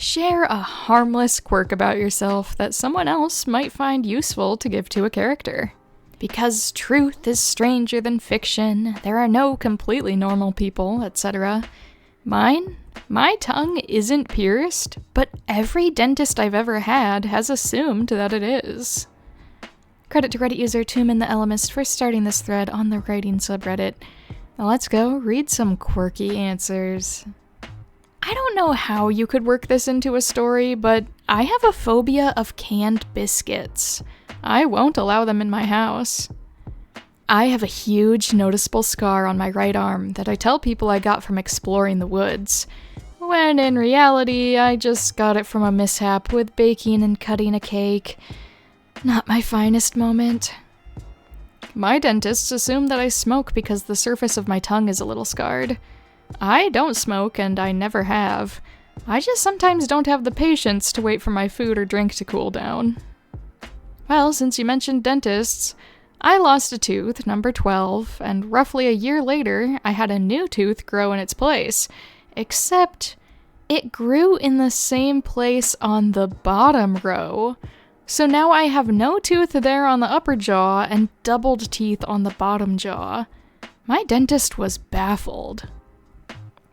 Share a harmless quirk about yourself that someone else might find useful to give to a character. Because truth is stranger than fiction, there are no completely normal people, etc. My tongue isn't pierced, but every dentist I've ever had has assumed that it is. Credit to Reddit user Tumen the Elemist for starting this thread on the writing subreddit. Now let's go read some quirky answers. I don't know how you could work this into a story, but I have a phobia of canned biscuits. I won't allow them in my house. I have a huge noticeable scar on my right arm that I tell people I got from exploring the woods, when in reality I just got it from a mishap with baking and cutting a cake. Not my finest moment. My dentists assume that I smoke because the surface of my tongue is a little scarred. I don't smoke, and I never have. I just sometimes don't have the patience to wait for my food or drink to cool down. Well, since you mentioned dentists, I lost a tooth, number 12, and roughly a year later, I had a new tooth grow in its place. Except, it grew in the same place on the bottom row. So now I have no tooth there on the upper jaw and doubled teeth on the bottom jaw. My dentist was baffled.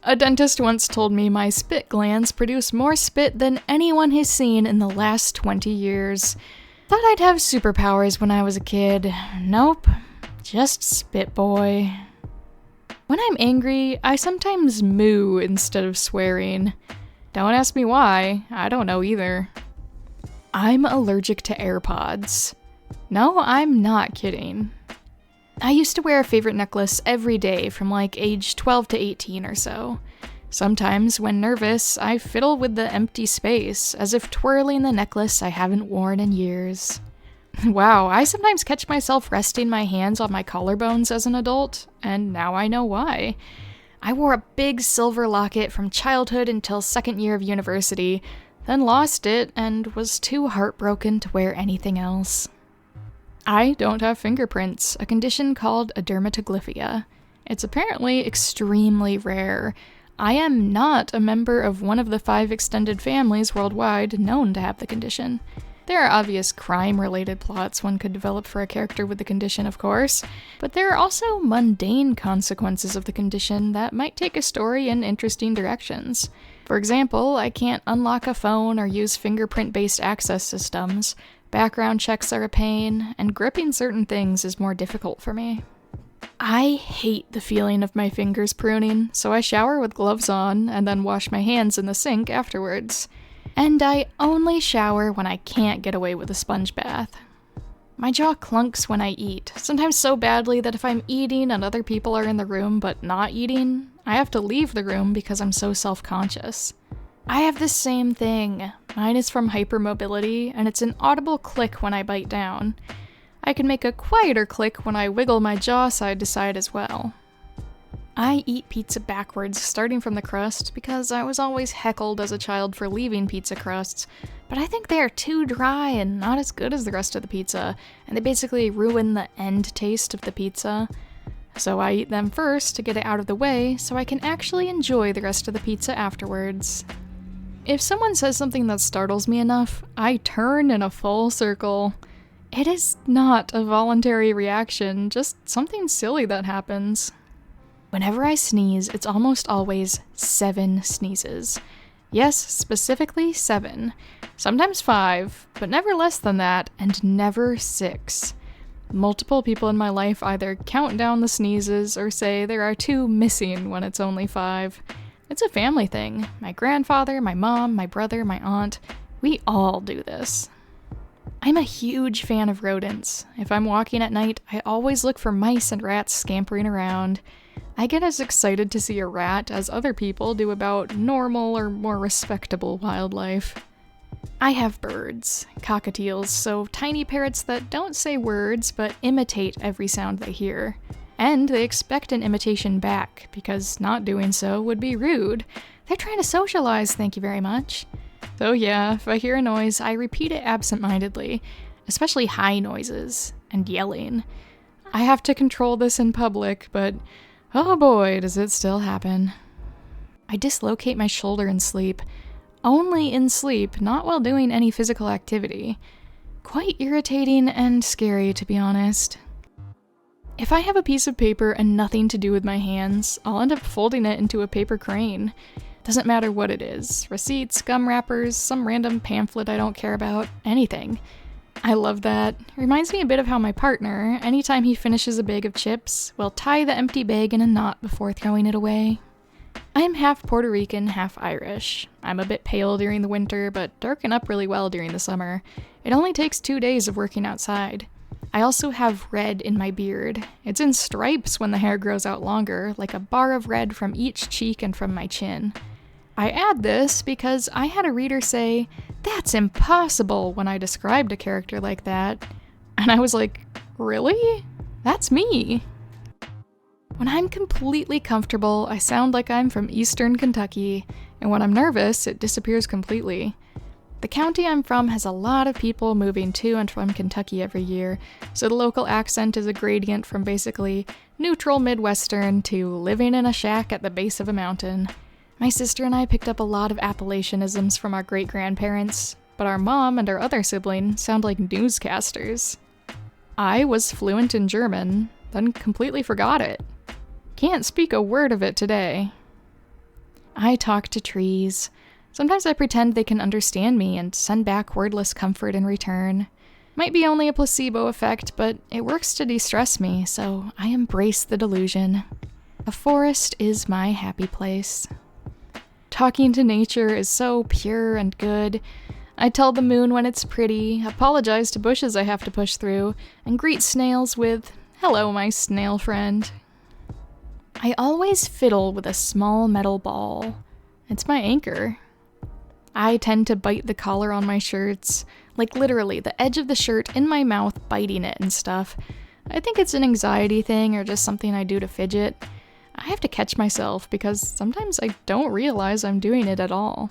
A dentist once told me my spit glands produce more spit than anyone has seen in the last 20 years. Thought I'd have superpowers when I was a kid. Nope, just spit boy. When I'm angry, I sometimes moo instead of swearing. Don't ask me why, I don't know either. I'm allergic to AirPods. No, I'm not kidding. I used to wear a favorite necklace every day from like age 12 to 18 or so. Sometimes, when nervous, I fiddle with the empty space, as if twirling the necklace I haven't worn in years. Wow, I sometimes catch myself resting my hands on my collarbones as an adult, and now I know why. I wore a big silver locket from childhood until second year of university, then lost it and was too heartbroken to wear anything else. I don't have fingerprints, a condition called a dermatoglyphia. It's apparently extremely rare. I am not a member of one of the 5 extended families worldwide known to have the condition. There are obvious crime-related plots one could develop for a character with the condition, of course, but there are also mundane consequences of the condition that might take a story in interesting directions. For example, I can't unlock a phone or use fingerprint-based access systems. Background checks are a pain, and gripping certain things is more difficult for me. I hate the feeling of my fingers pruning, so I shower with gloves on and then wash my hands in the sink afterwards. And I only shower when I can't get away with a sponge bath. My jaw clunks when I eat, sometimes so badly that if I'm eating and other people are in the room but not eating, I have to leave the room because I'm so self-conscious. I have the same thing. Mine is from hypermobility, and it's an audible click when I bite down. I can make a quieter click when I wiggle my jaw side to side as well. I eat pizza backwards, starting from the crust, because I was always heckled as a child for leaving pizza crusts, but I think they are too dry and not as good as the rest of the pizza, and they basically ruin the end taste of the pizza. So I eat them first to get it out of the way so I can actually enjoy the rest of the pizza afterwards. If someone says something that startles me enough, I turn in a full circle. It is not a voluntary reaction, just something silly that happens. Whenever I sneeze, it's almost always 7 sneezes. Yes, specifically 7. Sometimes 5, but never less than that, and never 6. Multiple people in my life either count down the sneezes or say there are 2 missing when it's only 5. It's a family thing. My grandfather, my mom, my brother, my aunt, we all do this. I'm a huge fan of rodents. If I'm walking at night, I always look for mice and rats scampering around. I get as excited to see a rat as other people do about normal or more respectable wildlife. I have birds, cockatiels, so tiny parrots that don't say words but imitate every sound they hear. And they expect an imitation back, because not doing so would be rude. They're trying to socialize, thank you very much. So yeah, if I hear a noise, I repeat it absentmindedly, especially high noises and yelling. I have to control this in public, but oh boy, does it still happen. I dislocate my shoulder in sleep. only in sleep, not while doing any physical activity. Quite irritating and scary, to be honest. If I have a piece of paper and nothing to do with my hands, I'll end up folding it into a paper crane. Doesn't matter what it is. Receipts, gum wrappers, some random pamphlet I don't care about, anything. I love that. Reminds me a bit of how my partner, anytime he finishes a bag of chips, will tie the empty bag in a knot before throwing it away. I am half Puerto Rican, half Irish. I'm a bit pale during the winter, but darken up really well during the summer. It only takes 2 days of working outside. I also have red in my beard. It's in stripes when the hair grows out longer, like a bar of red from each cheek and from my chin. I add this because I had a reader say, "That's impossible," when I described a character like that. And I was like, really? That's me. When I'm completely comfortable, I sound like I'm from Eastern Kentucky, and when I'm nervous, it disappears completely. The county I'm from has a lot of people moving to and from Kentucky every year, so the local accent is a gradient from basically neutral Midwestern to living in a shack at the base of a mountain. My sister and I picked up a lot of Appalachianisms from our great-grandparents, but our mom and our other sibling sound like newscasters. I was fluent in German, then completely forgot it. Can't speak a word of it today. I talk to trees. Sometimes I pretend they can understand me and send back wordless comfort in return. Might be only a placebo effect, but it works to de-stress me, so I embrace the delusion. A forest is my happy place. Talking to nature is so pure and good. I tell the moon when it's pretty, apologize to bushes I have to push through, and greet snails with, "Hello, my snail friend." I always fiddle with a small metal ball. It's my anchor. I tend to bite the collar on my shirts, like literally the edge of the shirt in my mouth, biting it and stuff. I think it's an anxiety thing or just something I do to fidget. I have to catch myself because sometimes I don't realize I'm doing it at all.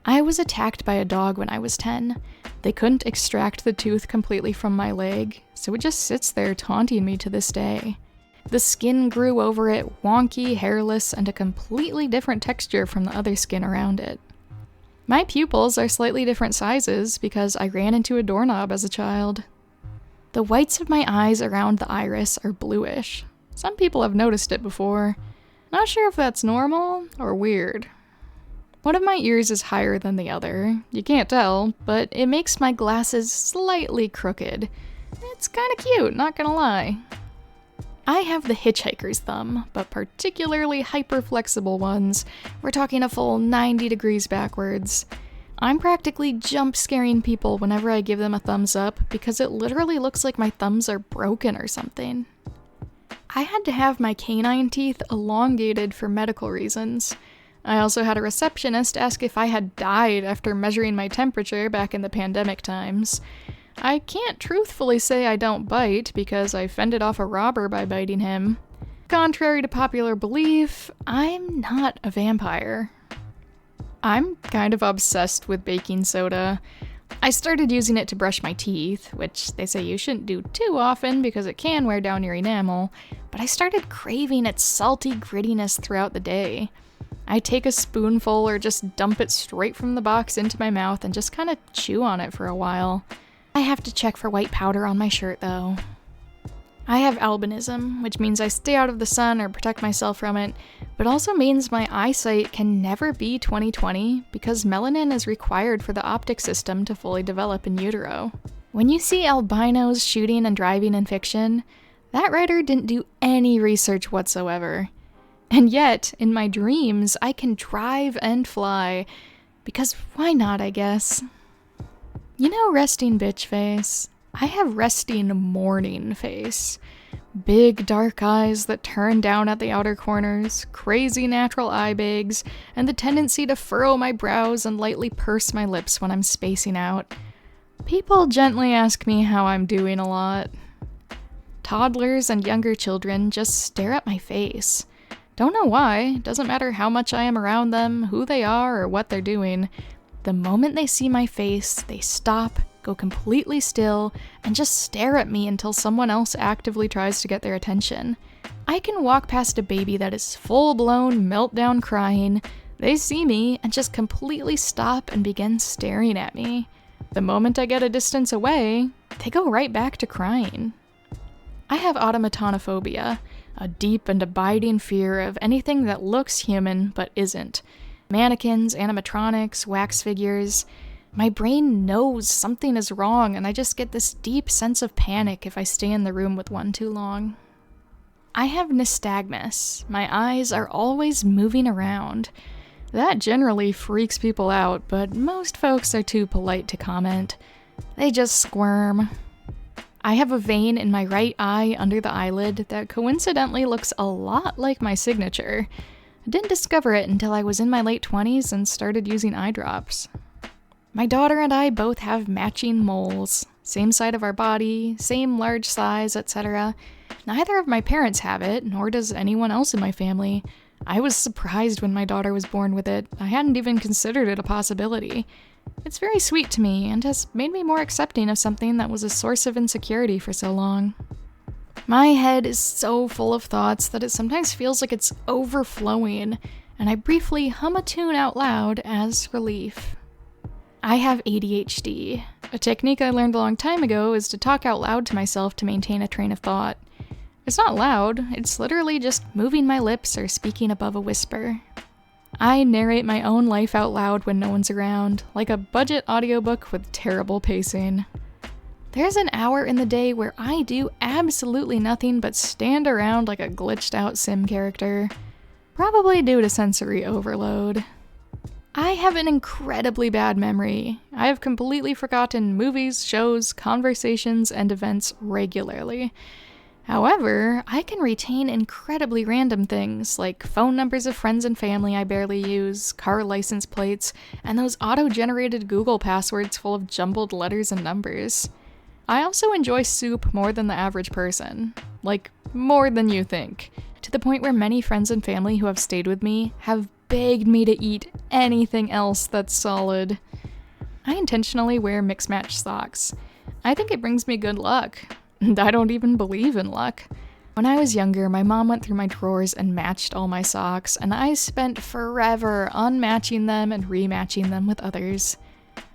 I was attacked by a dog when I was 10. They couldn't extract the tooth completely from my leg, so it just sits there taunting me to this day. The skin grew over it, wonky, hairless, and a completely different texture from the other skin around it. My pupils are slightly different sizes because I ran into a doorknob as a child. The whites of my eyes around the iris are bluish. Some people have noticed it before. Not sure if that's normal or weird. One of my ears is higher than the other. You can't tell, but it makes my glasses slightly crooked. It's kinda cute, not gonna lie. I have the hitchhiker's thumb, but particularly hyper-flexible ones. We're talking a full 90 degrees backwards. I'm practically jump-scaring people whenever I give them a thumbs up because it literally looks like my thumbs are broken or something. I had to have my canine teeth elongated for medical reasons. I also had a receptionist ask if I had died after measuring my temperature back in the pandemic times. I can't truthfully say I don't bite because I fended off a robber by biting him. Contrary to popular belief, I'm not a vampire. I'm kind of obsessed with baking soda. I started using it to brush my teeth, which they say you shouldn't do too often because it can wear down your enamel, but I started craving its salty grittiness throughout the day. I take a spoonful or just dump it straight from the box into my mouth and just kind of chew on it for a while. I have to check for white powder on my shirt, though. I have albinism, which means I stay out of the sun or protect myself from it, but also means my eyesight can never be 20/20 because melanin is required for the optic system to fully develop in utero. When you see albinos shooting and driving in fiction, that writer didn't do any research whatsoever. And yet, in my dreams, I can drive and fly, because why not, I guess? You know resting bitch face? I have resting morning face. Big dark eyes that turn down at the outer corners, crazy natural eye bags, and the tendency to furrow my brows and lightly purse my lips when I'm spacing out. People gently ask me how I'm doing a lot. Toddlers and younger children just stare at my face. Don't know why, doesn't matter how much I am around them, who they are, or what they're doing. The moment they see my face, they stop, go completely still, and just stare at me until someone else actively tries to get their attention. I can walk past a baby that is full-blown meltdown crying, They see me and just completely stop and begin staring at me. The moment I get a distance away, they go right back to crying. I have automatonophobia, a deep and abiding fear of anything that looks human but isn't. Mannequins, animatronics, wax figures. My brain knows something is wrong, and I just get this deep sense of panic if I stay in the room with one too long. I have nystagmus. My eyes are always moving around. That generally freaks people out, but most folks are too polite to comment. They just squirm. I have a vein in my right eye under the eyelid that coincidentally looks a lot like my signature. I didn't discover it until I was in my late 20s and started using eye drops. My daughter and I both have matching moles. Same side of our body, same large size, etc. Neither of my parents have it, nor does anyone else in my family. I was surprised when my daughter was born with it. I hadn't even considered it a possibility. It's very sweet to me and has made me more accepting of something that was a source of insecurity for so long. My head is so full of thoughts that it sometimes feels like it's overflowing, and I briefly hum a tune out loud as relief. I have ADHD. A technique I learned a long time ago is to talk out loud to myself to maintain a train of thought. It's not loud, it's literally just moving my lips or speaking above a whisper. I narrate my own life out loud when no one's around, like a budget audiobook with terrible pacing. There's an hour in the day where I do absolutely nothing but stand around like a glitched out sim character, probably due to sensory overload. I have an incredibly bad memory. I have completely forgotten movies, shows, conversations, and events regularly. However, I can retain incredibly random things, like phone numbers of friends and family I barely use, car license plates, and those auto-generated Google passwords full of jumbled letters and numbers. I also enjoy soup more than the average person. Like, more than you think. To the point where many friends and family who have stayed with me have begged me to eat anything else that's solid. I intentionally wear mix-match socks. I think it brings me good luck. And I don't even believe in luck. When I was younger, my mom went through my drawers and matched all my socks, and I spent forever unmatching them and rematching them with others.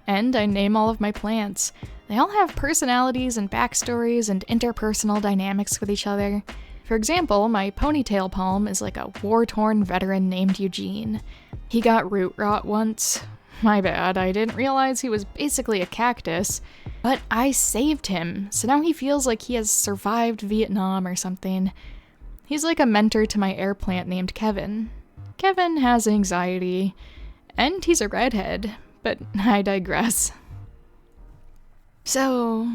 And I name all of my plants. They all have personalities and backstories and interpersonal dynamics with each other. For example, my ponytail palm is like a war-torn veteran named Eugene. He got root rot once. My bad, I didn't realize he was basically a cactus. But I saved him, so now he feels like he has survived Vietnam or something. He's like a mentor to my air plant named Kevin. Kevin has anxiety, and he's a redhead, but I digress. So,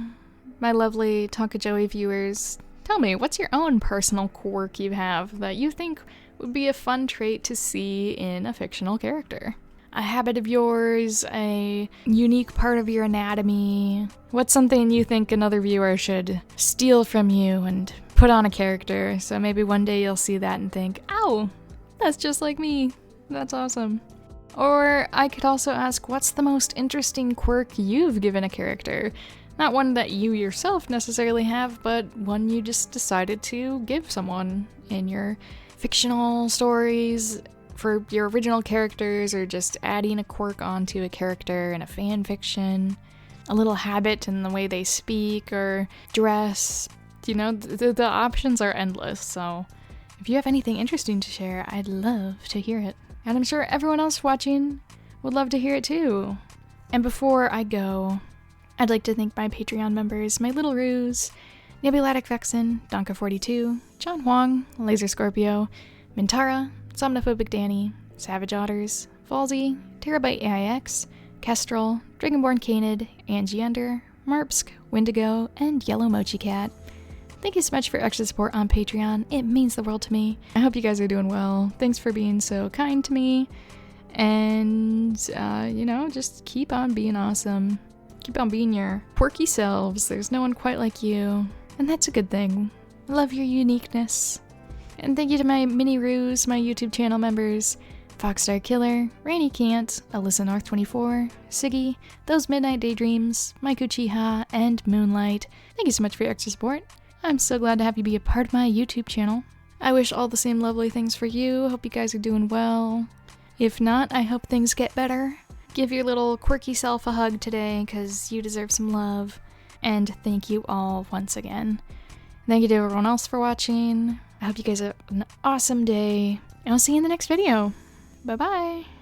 my lovely Tonka Joey viewers, tell me, what's your own personal quirk you have that you think would be a fun trait to see in a fictional character? A habit of yours, a unique part of your anatomy. What's something you think another viewer should steal from you and put on a character, so maybe one day you'll see that and think, "Ow, that's just like me. That's awesome." Or I could also ask, what's the most interesting quirk you've given a character? Not one that you yourself necessarily have, but one you just decided to give someone in your fictional stories, for your original characters, or just adding a quirk onto a character in a fan fiction, a little habit in the way they speak or dress. You know, the options are endless, so if you have anything interesting to share, I'd love to hear it. And I'm sure everyone else watching would love to hear it too. And before I go, I'd like to thank my Patreon members, my Little Ruse, Nebulatic Vexen, Donka42, John Huang, Laser Scorpio, Mintara, Somnophobic Danny, Savage Otters, Falsey, Terabyte AIX, Kestrel, Dragonborn Canid, Angie Under, Marpsk, Wendigo, and Yellow Mochi Cat. Thank you so much for extra support on Patreon. It means the world to me. I hope you guys are doing well. Thanks for being so kind to me. And, just keep on being awesome. Keep on being your quirky selves. There's no one quite like you. And that's a good thing. I love your uniqueness. And thank you to my Mini Ruse, my YouTube channel members, Foxstar Killer, Rainy Cant, Alyssa North 24, Siggy, Those Midnight Daydreams, Maiku Chiha, and Moonlight. Thank you so much for your extra support. I'm so glad to have you be a part of my YouTube channel. I wish all the same lovely things for you. Hope you guys are doing well. If not, I hope things get better. Give your little quirky self a hug today, because you deserve some love. And thank you all once again. Thank you to everyone else for watching. I hope you guys have an awesome day, and I'll see you in the next video. Bye-bye.